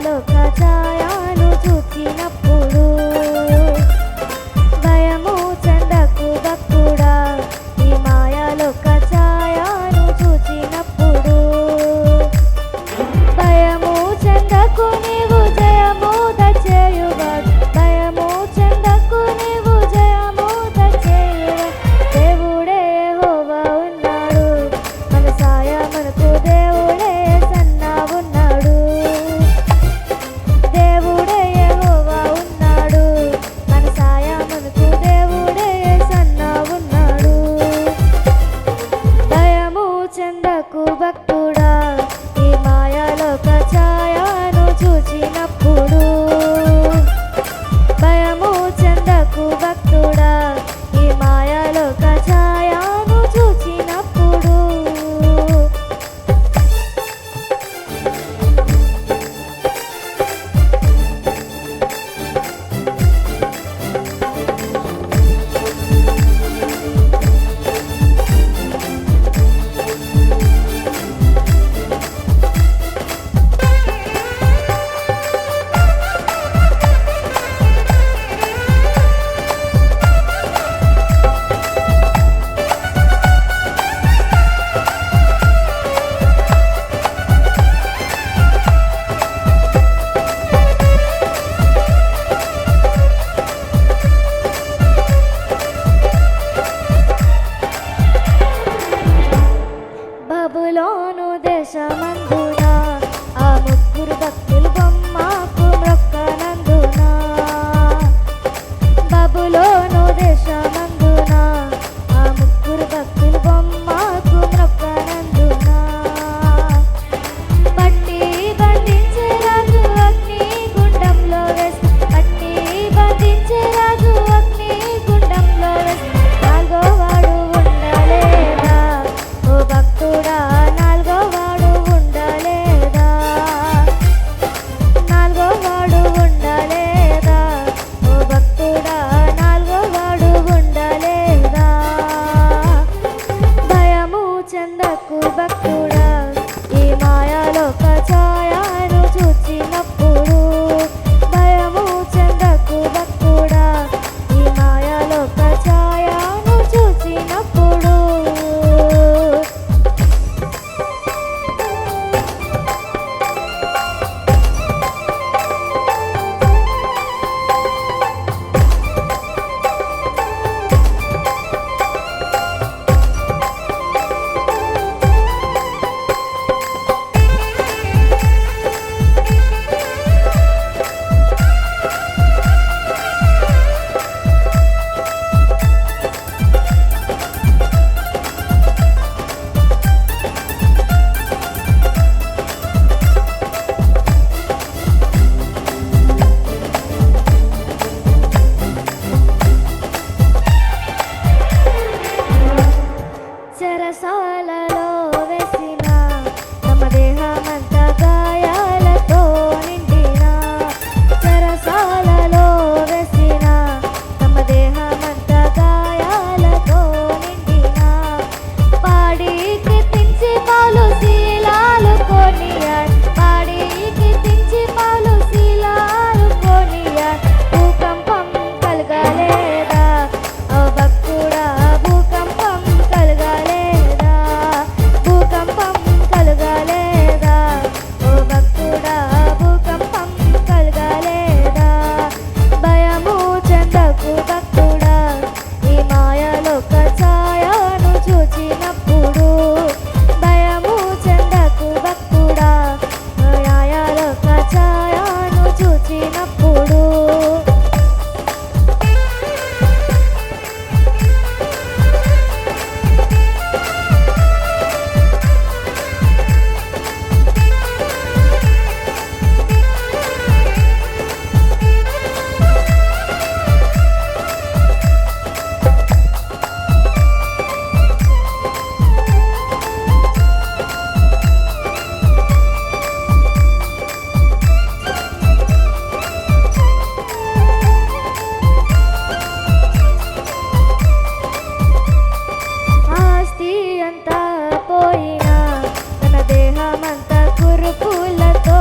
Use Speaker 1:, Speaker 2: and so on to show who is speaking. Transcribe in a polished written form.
Speaker 1: మాయాలోక ఛాయను చూచినప్పుడు భయము చెందకు భక్తుడా ఈ మాయాలోక ఛాయను చూచినప్పుడు భయము చెందకు నీవు జయము దచేయువాడు భయము చెందకు నీవు జయము దచేయువాడు దేవుడే యెహోవా ఉన్నాడు మన సాయమునకు దేవుడే సన్నా ఉన్నాడు దేవుడే యెహోవా ఉన్నాడు మన సాయమునకు దేవుడే సన్నా ఉన్నాడు భయము చెందకు భక్తుడా ఈ మాయాలోక ఛాయను చూచినప్పుడు భయము చెందకు భక్తుడా ఈ మాయాలోక ఛాయను చూచినప్పుడు బబులోను దేశమందున ఆ ముగ్గురు భక్తులు బొమ్మకు మ్రొక్కనందున బబులోను దేశమందున ఆ ముగ్గురు భక్తులు బొమ్మకు మ్రొక్కనందున పట్టి బంధించే రాజు అగ్ని గుండంలో వేసి పట్టి బంధించే రాజు అగ్ని గుండంలో వేసి నాలుగో వాడు ఉండలేదా ఓ భక్తుడా నాలుగో వాడు ఉండలేదా నాలుగో వాడు ఉండలేదా ఓ భక్తుడా నాలుగో వాడు ఉండలేదా భయము చెందకు భక్తుడా ఈ మాయాలోక ఛాయను చూచినప్పుడు భయము చెందకు భక్తుడా ఈ మాయాలోక ఛాయను చూచినప్పుడు చెరసాలలో వేసిన తమ దేహమంతా గాయాలతో నిండిన చెరసాలలో వేసిన తమ దేహమంతా గాయాలతో నిండిన పాడి కీర్తించి పౌలు శీలాలు కొనియాడు పాడి కీర్తించి పౌలు శీలాలు కొనియాడు భూకంపం కలగలేదా ఓ భక్తుడా భూకంపం కలగలేదా భూకంపం కలగలేదా ఓ భక్తుడా భూకంపం కలగలేదా భయము చెందకు భక్తుడా ఈ మాయాలోక ఛాయను చూచినప్పుడు భయము చెందకు భక్తుడా మాయాలోక ఛాయను చూచినప్పుడు పోయినా తన దేహమంతా కురుపులతో